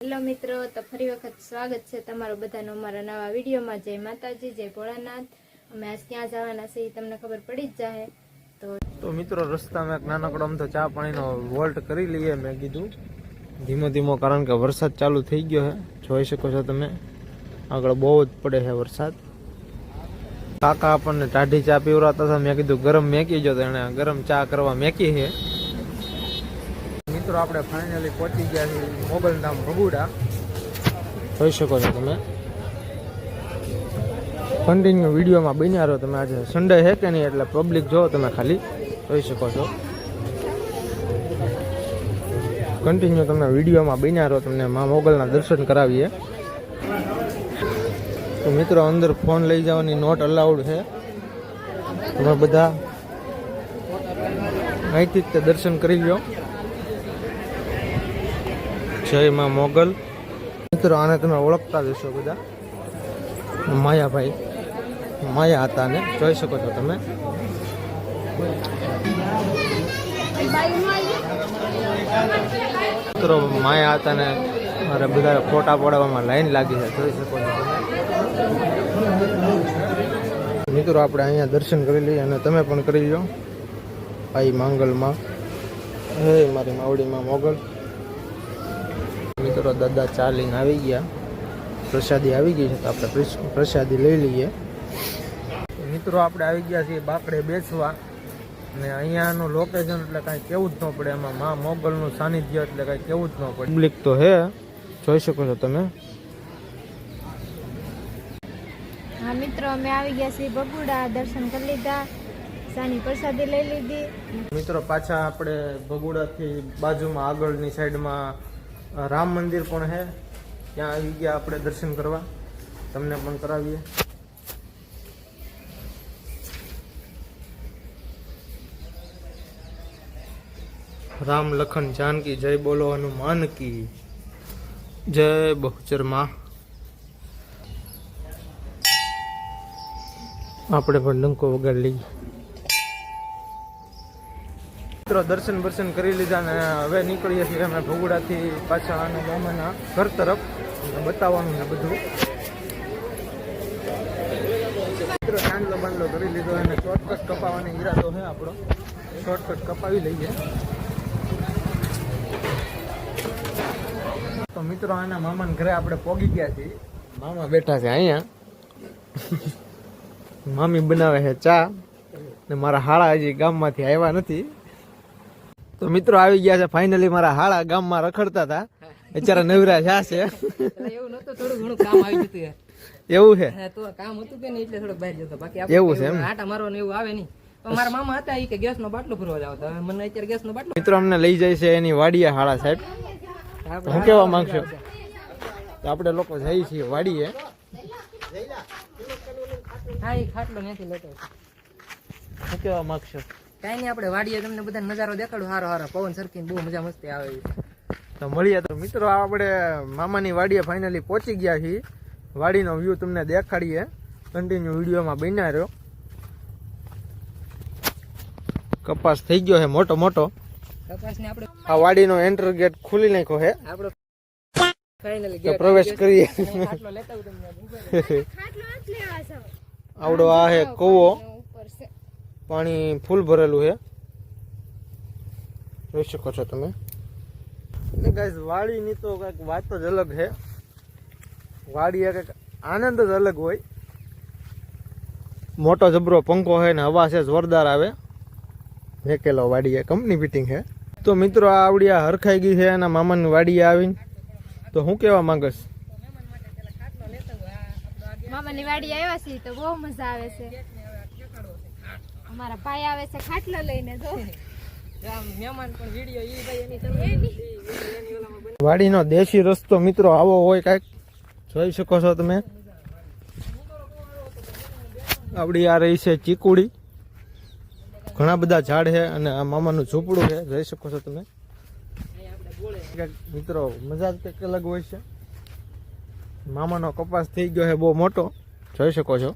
Hello મિત્રો, તો ફરી વખત સ્વાગત છે તમારું બધાનું અમારા નવા વિડીયોમાં। જય માતાજી, જય ભોળાનાથ। અમે આજ ક્યાં જવાના છે તમને ખબર પડી જ જાય। તો મિત્રો રસ્તામાં એક નાનકડો અમથો ચા પાણીનો વોલ્ટ કરી લઈએ મેં કીધું ધીમો ધીમો, કારણ કે વરસાદ ચાલુ થઈ ગયો છે। જોઈ શકો છો તમે, આગળ બહુ જ પડે છે વરસાદ। કાકા આપણને ટાઢી ચા પીવરાતા હતા, મેં કીધું ગરમ મેકી જો, તો એને ગરમ ચા કરવા મેકી છે। મિત્રો આપણે ફાઇનલી પહોંચી ગયા છીએ મોગલધામ ભગુડા। જોઈ શકો છો તમે, કન્ટિન્યુ વિડીયોમાં બન્યા રહો તમે। આજે સન્ડે છે કે નહીં એટલે પબ્લિક જો તમે ખાલી જોઈ શકો છો, કન્ટિન્યુ તમે વિડીયોમાં બન્યા રહો, તમને મા મોગલના દર્શન કરાવીએ। તો મિત્રો અંદર ફોન લઈ જવાની નોટ અલાઉડ છે, તમે બધા અહીંથી જ દર્શન કરી લો। જય માં મોગલ। મિત્રો આને તમે ઓળખતા જશો બધા, માયાભાઈ માયા હતા ને, જોઈ શકો છો તમે। મિત્રો માયા હતા ને મારે બધા ફોટા પડાવવામાં લાઈન લાગી છે, જોઈ શકો છો તમે। મિત્રો આપણે અહીંયા દર્શન કરી લઈએ અને તમે પણ કરી લો। આઈ માંગલમાં, હે મારી માવડીમાં મોગલ। મિત્રો દાદા ચા લઈને આવી ગયા, પ્રસાદી આવી ગઈ છે તો આપણે પ્રસાદી લઈ લઈએ। મિત્રો આપણે આવી ગયા છીએ બાકડે બેસવા, અને અહીંયાનું લોકેશન એટલે કાંઈ કેવું જ ન પડે, એમાં મા મોગલનું સાનિધ્ય એટલે કાંઈ કેવું જ ન પડે। પબ્લિક તો હે, જોઈ શકો છો તમે। હા મિત્રો, અમે આવી ગયા છીએ ભગુડા, દર્શન કરી લીધા, સાની પ્રસાદી લઈ લીધી। મિત્રો પાછા આપણે ભગુડાથી બાજુમાં આગળની સાઈડમાં રામ મંદિર પણ છે, ત્યાં આવી ગયા આપણે દર્શન કરવા, તમને પણ કરાવીએ। રામ લખન જાનકી જય બોલો હનુમાન કી જય બહુચર માં। આપણે પણ ડંકો વગાડી લઈએ। મિત્રો દર્શન બર્શન કરી લીધા ને હવે નીકળીએ છીએ અમે ભગુડાથી પાછા અને મામાના ઘર તરફ, બતાવવાનું ને બધું। મિત્રો ચાંદલો બાંદલો કરી લીધો અને શોર્ટકટ કપાવવાનો ઈરાદો છે આપણો, શોર્ટકટ કપાવી લઈએ। તો મિત્રો આના મામાના ઘરે આપણે પોગી ગયા છીએ, મામા બેઠા છે અહીંયા, મામી બનાવે છે ચા ને મારા હાળા હજી ગામમાંથી આવ્યા નથી। તો મિત્રો આવી ગયા છે ફાઇનલી, મારા હાળા ગામમાં રખડતા હતા, અત્યારે નવરા છે। એવું નતું, થોડું ઘણું કામ આવી જતું, એવું છે, તો કામ હતું કે નહીં એટલે થોડું બહાર જતો, બાકી એવું છે એમ, આટા મારવાનું એવું આવે નહીં। મારા મામા હતા એ કે ગેસ નો બાટલો ભરવા જાવ, તો મને અત્યારે ગેસ નો બાટલો। મિત્રો અમને લઈ જાય છે એની વાડીએ હાળા સાહેબ, હું કેવા માંગશો? તો આપણે લોકો જઈએ છીએ વાડીએ। હા, એ ખાટલો નથી લેતો, હું કેવા માંગશો? કઈ નહીં, આપણે વાડીએ તમને બધા નજારો દેખાડું, હારો હારો પવન સરખીને બહુ મજા મસ્તી આવે। તો મળીએ। તો મિત્રો આપણે મામાની વાડીએ ફાઇનલી પહોંચી ગયા છીએ, વાડીનો વ્યૂ તમને દેખાડીએ, કન્ટિન્યુ વિડીયોમાં બન્યા રહ્યો। કપાસ થઈ ગયો છે મોટો મોટો, કપાસને આપણે આ વાડીનો એન્ટર ગેટ ખોલી નાખ્યો છે, આપણે ફાઇનલી તો પ્રવેશ કરીએ। ખાટલો લેતા આવું તમને। આવડો આ છે કૂવો, પાણી ફૂલ ભરેલું છે, જોઈ શકો છો તમે। એટલે ગાઈસ વાડીની તો કંઈક વાત જ અલગ છે, વાડી કંઈક આનંદ જ અલગ હોય। મોટો જબરો પંખો છે ને હવા છે જોરદાર આવે, મેકેલો વાડી કંપની ફિટિંગ છે। તો મિત્રો આ આવડી આ હરખાઈ ગઈ છે એના મામાની વાડીએ આવીને, તો હું કેવા માંગસ? મામાની વાડી આવ્યા છીએ તો બહુ મજા આવે છે। અમારા ભાઈ આવે છે ખાટલો લઈને, જો મહેમાન પણ વિડીયો ઈ ભાઈ એની વાડીનો દેશી રસ્તો મિત્રો આવો હોય કાંઈક, જોઈ શકો છો તમે। આવડી આ રહી છે ચીકુડી, ઘણા બધા ઝાડ છે અને આ મામાનું ઝૂંપડું છે, જોઈ શકો છો તમે। મિત્રો મજા જ કંઈક અલગ હોય છે। મામાનો કપાસ થઈ ગયો છે બહુ મોટો, જોઈ શકો છો।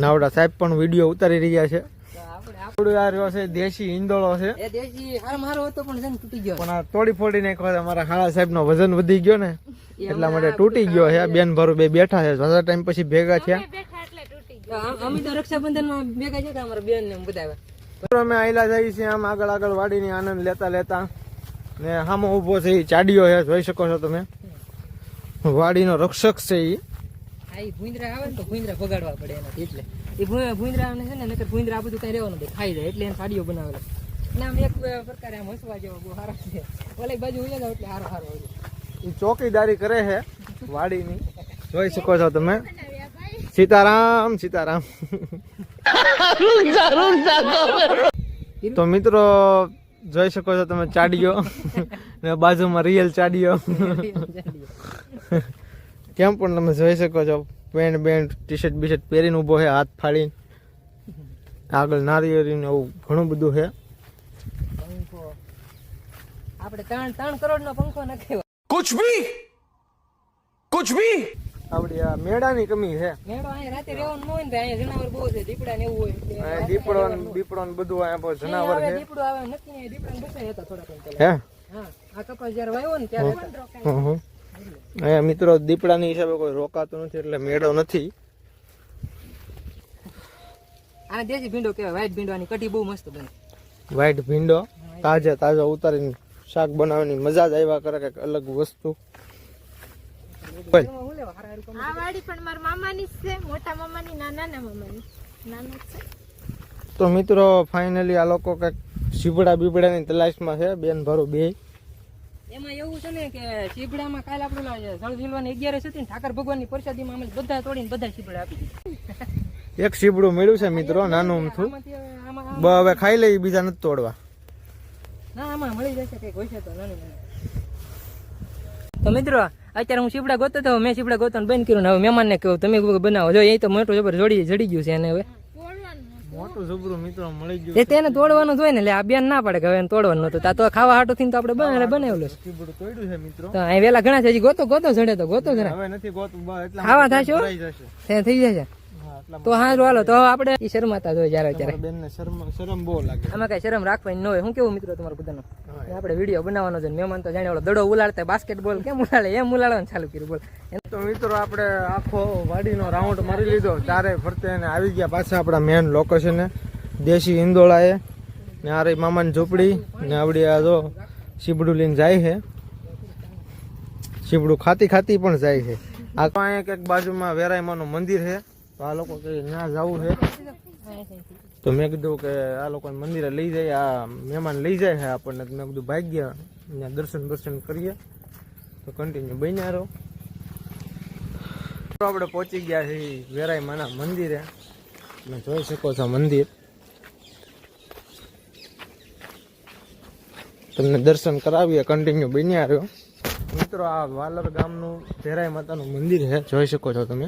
નાવડા સાહેબ પણ વિડીયો ઉતારી રહ્યા છે। થોડું આ રહ્યો છે દેશી ઈંદોળો છે, એ દેશી હારો હતો પણ છે ને તૂટી ગયો. પણ આ તોડી ફોડી નાખ્યો છે. અમારા ખાડા સાહેબ નો વજન વધી ગયો ને એટલા માટે તૂટી ગયો છે. બેન ભરું બે બેઠા છે, થોડા ટાઈમ પછી ભેગા થયા. અમે તો રક્ષાબંધન માં ભેગા છે અમારા બેન ને બધા આવ્યા. અમે આયલા જઈએ છીએ આમ આગળ આગળ વાડીની આનંદ લેતા લેતા ને સામો ઉભો છે એ ચાડીઓ છે, જોઈ શકો છો તમે. વાડીનો રક્ષક છે એ. આ ઈ ભૂંદરા આવે ને તો ભૂંદરા ભગાડવા પડે એનાથી, એટલે એ ભૂંદરા ને છે ને નકર ભૂંદરા આ બધું કઈ રહેવાનું દે, ખાઈ જાય એટલે એને સાડીઓ બનાવેલો. અને આમ એક પ્રકારે આમ હસવા જેવો બહુ સારો છે. ઓલી બાજુ ઉઈ જાવ એટલે સારો સારો હોય. એ ચોકીદારી કરે છે વાડીની, જોઈ શકો છો તમે. સીતારામ સીતારામ. તો મિત્રો જોઈ શકો છો તમે ચાડીઓ ને બાજુમાં રિયલ ચાડીઓ. કેમ પણ તમે જોઈ શકો છો પેન્ટ બેન્ટ ટી શર્ટ બીશર્ટ પહેરીને ઉભો છે, હાથ ફાડીને. આગળ નારિયેળી એવું ઘણું બધું છે. પંખો આપણે 3 કરોડ નો પંખો નાખ્યો. કુછ ભી આપડી આ મેળાની કમી છે. મેળો અહીંયા રાતે રહેવાનું ન હોય ને અહીંયા જનાવર બહુ છે, દીપડા ને એવું હોય. અહીંયા દીપડો ને બધું અહીંયા બહુ જનાવર છે. દીપડો આવે નક્કી ને દીપડા ને બસાય હતા થોડા ટાઈમ હે પહેલા. હા, આ કપાસ જ્યારે વાવ્યો ને ત્યારે હતા. અહીંયા મિત્રો દીપડાની હિસાબે કોઈ રોકાતું નથી એટલે મેળો નથી. આ દેશી ભીંડો કહેવાય, વ્હાઈટ ભીંડો. કઢી બહુ મસ્ત બને. વ્હાઈટ ભીંડો તાજા ઉતારીને શાક બનાવવાની મજા જ આવ્યા કરે, કંઈક અલગ વસ્તુ. આ વાડી પણ મારા મામાની જ છે, મોટા મામાની, નાના મામાની. નાનો છે. તો મિત્રો ફાઇનલી આ લોકો કંઈક સીબડા બીબડાની તલાશમાં છે, બેન ભરું બે. એમાં એવું છે ને કે સીબડામાં કાલ આપણે જળ ઝીલવાની 11 હતી ને ઠાકર ભગવાનની પ્રસાદીમાં અમે બધા તોડીને બધા સીબડા આપી દીધા. એક સીબડું મળ્યું છે મિત્રો, નાનું અમથું. હવે ખાઈ લઈ, બીજા નથી તોડવા. ના, આમાં મળી જશે કઈક હોય છે તો નાનું. તો મિત્રો અત્યારે હું સીબડા ગોતો તો મેં સીબડા ગોતો બંધ કર્યું ને હવે મહેમાનને કહું તમે બનાવો. જો એ તો મોટું જબર જડી ગયું છે એને. હવે મોટું જબરું મિત્રો મળી ગયું. તેને તોડવાનું જ હોય ને, એટલે આ બેન ના પડે કે હવે તોડવાનું નતું. તો ખાવા હાટું થઈને તો આપણે બનાવેલું છે. સીબડું તોડ્યું છે મિત્રો. તો અહીં વેલા ઘણા છે, હજી ગોતો જડે તો ગોતો જરા. હવે નથી ગોતું, એટલા ખાવા થશે ભરાઈ જશે. થઈ જશે. તો હારું હાલો. તો આપણે ઈ શરમાતા જોઈએ જ્યારે ત્યારે. બેનને શરમ બહુ લાગે. આમાં કઈ શરમ રાખવાની ન હોય. હું કેવું મિત્રો તમારું બધાનો આપણે વિડીયો બનાવવાનો છે. મહેમાન તો જાણે ઓલો દડો ઉલાડતા બાસ્કેટબોલ કેમ ઉલાડે એમ ઉલાડવાનું ચાલુ કર્યું. બોલ. તો મિત્રો આપણે આખો વાડીનો રાઉન્ડ મારી લીધો, ચારે ફરતે અને આવી ગયા પાછા આપણા મેન લોકેશને દેશી ઈંદોળાએ. ને આ રહી મામાની ઝૂંપડી ને આવડી આ જો સીબડું લઈને જાય છે. સીબડું ખાતી પણ જાય છે. આ તો અહીંયા કંઈક બાજુમાં વેરાયમાનું મંદિર છે, તો આ લોકો કે ત્યાં જવું છે. તો મેં કીધું કે આ લોકોને મંદિરે લઈ જાય, આ મહેમાન લઈ જાય છે આપણને. મેં કીધું ભાગ્યા ત્યાં દર્શન કરીએ. તો કન્ટિન્યુ બન્યા રહો. આપણે પહોંચી ગયા છીએ વેરાયમાના મંદિરે. તમે જોઈ શકો છો મંદિર. તમને દર્શન કરાવીએ, કન્ટિન્યુ બન્યા રહ્યો. મિત્રો આ વાલર ગામનું વેરાય માતાનું મંદિર છે, જોઈ શકો છો તમે.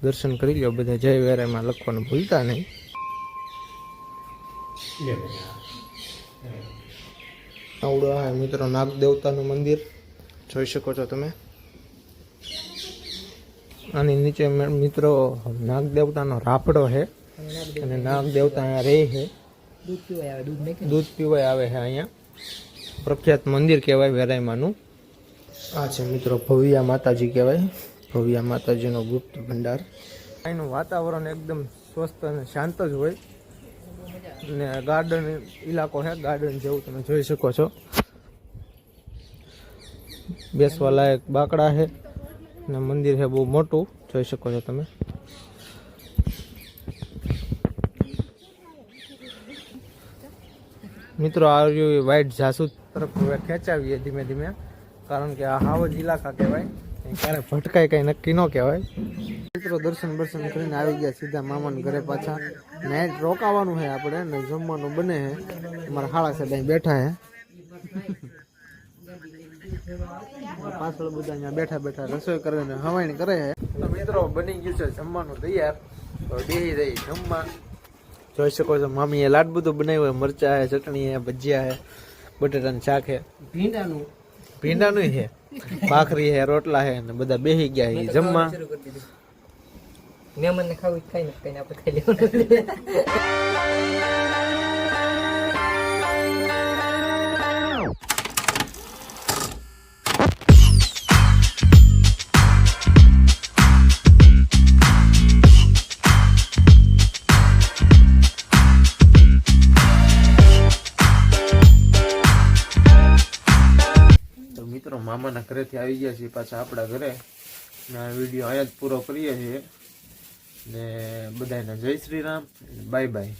દર્શન કરી લો બધા. જય વેરાયમાં લખવાનું ભૂલતા નહીં. આવડો આ મિત્રો નાગ દેવતાનું મંદિર જોઈ શકો છો તમે. આની નીચે મિત્રો નાગ દેવતાનો રાપડો છે અને નાગ દેવતા અહીંયા રહે છે. દૂધ પીવાય આવે છે અહીંયા. પ્રખ્યાત મંદિર કહેવાય વેરાયમાનું. આ છે મિત્રો ભવ્યા માતાજી કહેવાય. ભવ્યા માતાજીનો ગુપ્ત ભંડાર. અહીંનું વાતાવરણ એકદમ સ્વસ્થ અને શાંત જ હોય ને ગાર્ડન ઇલાકો છે, ગાર્ડન જેવું તમે જોઈ શકો છો. બેસવા લાયક બાકડા છે ને મંદિર છે બહુ મોટું, જોઈ શકો છો તમે. મિત્રો આ વાઇટ જાસૂદ તરફ હવે ખેંચાવીએ ધીમે ધીમે, કારણ કે આ હાવ જ ઇલાકા કહેવાય. ક્યારે ભટકાય કઈ નક્કી ન કહેવાય. મિત્રો દર્શન કરીને આવી ગયા સીધા મામાના ઘરે પાછા. નાઈટ રોકાવાનું છે આપણે ને જમવાનું બને છે. અમારા હાળા સાહેબ અહીં બેઠા છે પાછળ. બધા અહીંયા બેઠા રસોઈ કરીને હવાણી કરે છે. તો મિત્રો બની ગયું છે જમવાનું તૈયાર. તો બેહી રહી જમવા. જોઈ શકો છો મામીએ લાડ બધું બનાવ્યું હોય. મરચા છે, ચટણી છે, ભજીયા છે, બટેટાનું શાક છે, ભીંડાનું છે, ભાખરી છે, રોટલા છે ને બધા બેસી ગયા છે જમવા. મહેમાનને ખાવું ખાઈ ને કઈ આપણે ખાઈ લેવાનું તો મિત્રો મામાના ઘરેથી આવી ગયા છીએ પાછા આપણા ઘરે ને આ વિડીયો અહીંયા જ પૂરો કરીએ છીએ ને બધાને જય શ્રી રામ, બાય બાય.